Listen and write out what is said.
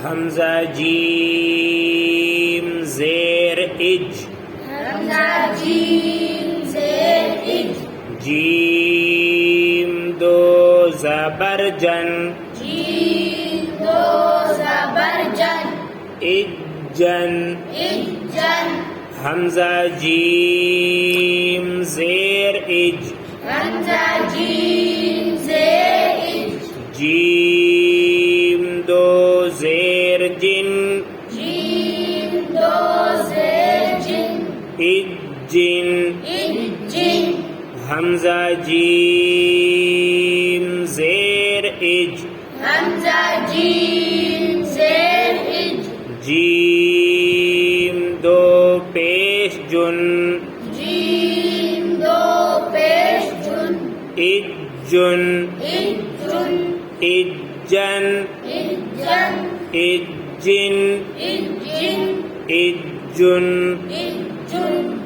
حمزہ جیم زیر اج حمزہ جیم زیر اج جیم دو زبر جن جیم دو زبر جن اجن اجن حمزہ جیم زیر اج حمزہ جیم زیر اج جیم دو زیر جن جیم دو زیر جن اجن اجن حمزہ جیم زیر اج حمزہ جیم زیر اج جیم دو پیش جن جیم دو پیش جن اجن اجن اجن اجن اجن اجن اجن اجن